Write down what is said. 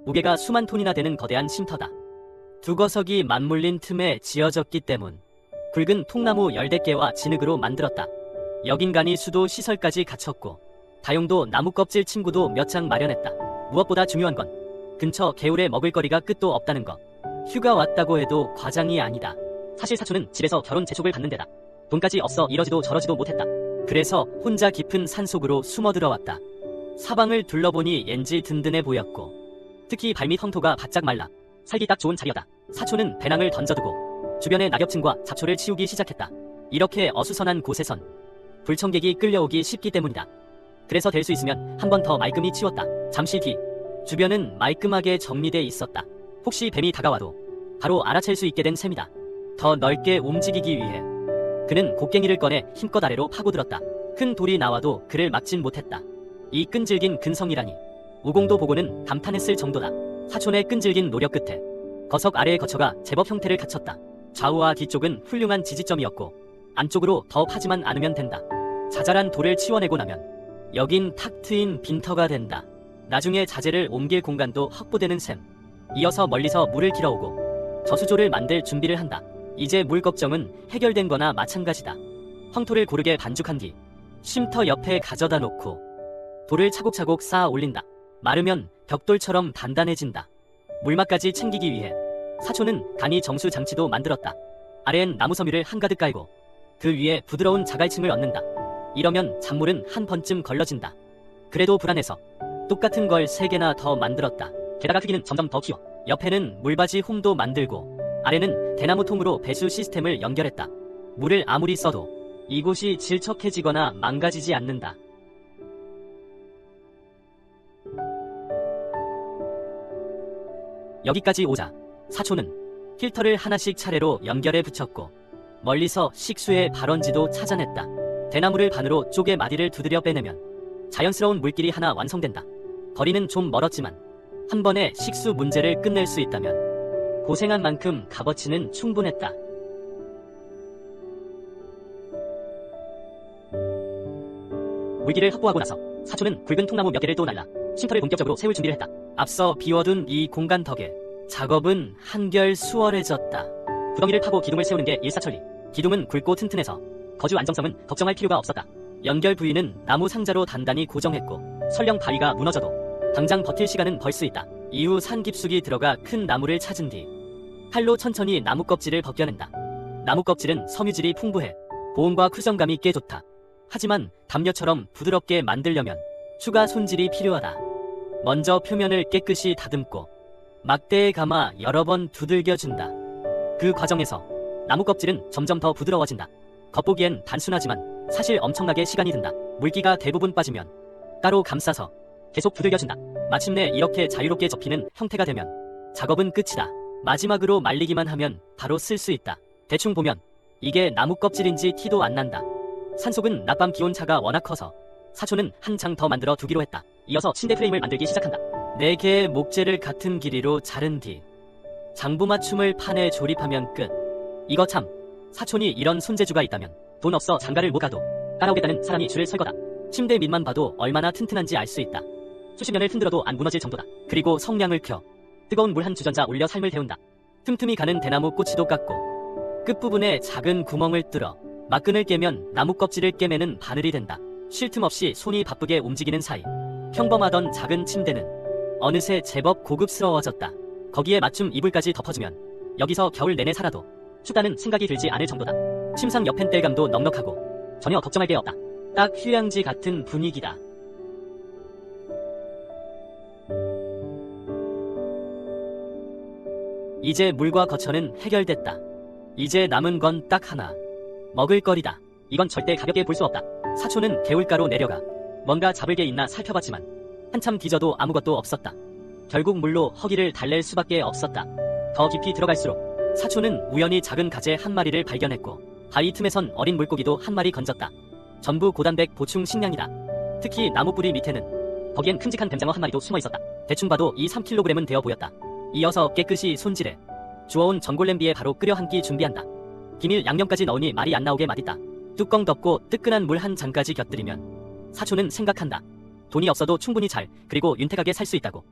무게가 수만 톤이나 되는 거대한 쉼터다. 두거석이 맞물린 틈에 지어졌기 때문 굵은 통나무 열댓 개와 진흙으로 만들었다. 여긴간이 수도 시설까지 갖췄고 다용도 나무 껍질 침구도 몇 장 마련했다. 무엇보다 중요한 건 근처 개울에 먹을거리가 끝도 없다는 것. 휴가 왔다고 해도 과장이 아니다. 사실 사촌은 집에서 결혼 재촉을 받는 데다. 돈까지 없어 이러지도 저러지도 못했다. 그래서 혼자 깊은 산속으로 숨어 들어왔다. 사방을 둘러보니 왠지 든든해 보였고 특히 발밑 황토가 바짝 말라 살기 딱 좋은 자리였다. 사촌은 배낭을 던져두고 주변의 낙엽층과 잡초를 치우기 시작했다. 이렇게 어수선한 곳에선 불청객이 끌려오기 쉽기 때문이다. 그래서 될 수 있으면 한 번 더 말끔히 치웠다. 잠시 뒤 주변은 말끔하게 정리돼 있었다. 혹시 뱀이 다가와도 바로 알아챌 수 있게 된 셈이다. 더 넓게 움직이기 위해 그는 곡괭이를 꺼내 힘껏 아래로 파고들었다. 큰 돌이 나와도 그를 막진 못했다. 이 끈질긴 근성이라니 우공도 보고는 감탄했을 정도다. 사촌의 끈질긴 노력 끝에 거석 아래에 거처가 제법 형태를 갖췄다. 좌우와 뒤쪽은 훌륭한 지지점이었고 안쪽으로 더 파지만 않으면 된다. 자잘한 돌을 치워내고 나면 여긴 탁 트인 빈터가 된다. 나중에 자재를 옮길 공간도 확보되는 셈. 이어서 멀리서 물을 길어오고 저수조를 만들 준비를 한다. 이제 물 걱정은 해결된 거나 마찬가지다. 황토를 고르게 반죽한 뒤 쉼터 옆에 가져다 놓고 돌을 차곡차곡 쌓아 올린다. 마르면 벽돌처럼 단단해진다. 물맛까지 챙기기 위해 사촌은 간이 정수 장치도 만들었다. 아래엔 나무 섬유를 한가득 깔고 그 위에 부드러운 자갈층을 얹는다. 이러면 작물은 한 번쯤 걸러진다. 그래도 불안해서 똑같은 걸 3개나 더 만들었다. 게다가 크기는 점점 더 키워 옆에는 물바지 홈도 만들고 아래는 대나무 통으로 배수 시스템을 연결했다. 물을 아무리 써도 이곳이 질척해지거나 망가지지 않는다. 여기까지 오자 사촌은 필터를 하나씩 차례로 연결해 붙였고 멀리서 식수의 발원지도 찾아냈다. 대나무를 반으로 쪼개 마디를 두드려 빼내면 자연스러운 물길이 하나 완성된다. 거리는 좀 멀었지만 한 번에 식수 문제를 끝낼 수 있다면 고생한 만큼 값어치는 충분했다. 물길을 확보하고 나서 사촌은 굵은 통나무 몇 개를 또 날라 쉼터를 본격적으로 세울 준비를 했다. 앞서 비워둔 이 공간 덕에 작업은 한결 수월해졌다. 구덩이를 파고 기둥을 세우는 게 일사천리. 기둥은 굵고 튼튼해서 거주 안정성은 걱정할 필요가 없었다. 연결 부위는 나무 상자로 단단히 고정했고 설령 바위가 무너져도 당장 버틸 시간은 벌 수 있다. 이후 산 깊숙이 들어가 큰 나무를 찾은 뒤 칼로 천천히 나무 껍질을 벗겨낸다. 나무 껍질은 섬유질이 풍부해 보온과 쿠션감이 꽤 좋다. 하지만 담요처럼 부드럽게 만들려면 추가 손질이 필요하다. 먼저 표면을 깨끗이 다듬고 막대에 감아 여러 번 두들겨준다. 그 과정에서 나무 껍질은 점점 더 부드러워진다. 겉보기엔 단순하지만 사실 엄청나게 시간이 든다. 물기가 대부분 빠지면 따로 감싸서 계속 두들겨준다. 마침내 이렇게 자유롭게 접히는 형태가 되면 작업은 끝이다. 마지막으로 말리기만 하면 바로 쓸 수 있다. 대충 보면 이게 나무 껍질인지 티도 안 난다. 산속은 낮밤 기온차가 워낙 커서 사촌은 한 장 더 만들어 두기로 했다. 이어서 침대 프레임을 만들기 시작한다. 4개의 목재를 같은 길이로 자른 뒤 장부 맞춤을 판에 조립하면 끝. 이거 참, 사촌이 이런 손재주가 있다면 돈 없어 장가를 못 가도 따라오겠다는 사람이 줄을 설 거다. 침대 밑만 봐도 얼마나 튼튼한지 알 수 있다. 수십 년을 흔들어도 안 무너질 정도다. 그리고 성냥을 켜 뜨거운 물 한 주전자 올려 삶을 데운다. 틈틈이 가는 대나무 꼬치도 깎고 끝부분에 작은 구멍을 뚫어 막근을 깨면 나무 껍질을 깨매는 바늘이 된다. 쉴 틈 없이 손이 바쁘게 움직이는 사이 평범하던 작은 침대는 어느새 제법 고급스러워졌다. 거기에 맞춤 이불까지 덮어주면 여기서 겨울 내내 살아도 춥다는 생각이 들지 않을 정도다. 침상 옆엔 땔감도 넉넉하고 전혀 걱정할 게 없다. 딱 휴양지 같은 분위기다. 이제 물과 거처는 해결됐다. 이제 남은 건 딱 하나. 먹을거리다. 이건 절대 가볍게 볼 수 없다. 사촌은 개울가로 내려가 뭔가 잡을 게 있나 살펴봤지만 한참 뒤져도 아무것도 없었다. 결국 물로 허기를 달랠 수밖에 없었다. 더 깊이 들어갈수록 사촌은 우연히 작은 가재 한 마리를 발견했고 바위 틈에선 어린 물고기도 한 마리 건졌다. 전부 고단백 보충 식량이다. 특히 나무 뿌리 밑에는 거기엔 큼직한 뱀장어 한 마리도 숨어 있었다. 대충 봐도 이 3kg은 되어 보였다. 이어서 깨끗이 손질해 주워온 전골 냄비에 바로 끓여 한 끼 준비한다. 비닐 양념까지 넣으니 말이 안 나오게 맛있다. 뚜껑 덮고 뜨끈한 물 한 잔까지 곁들이면 사촌은 생각한다. 돈이 없어도 충분히 잘 그리고 윤택하게 살 수 있다고.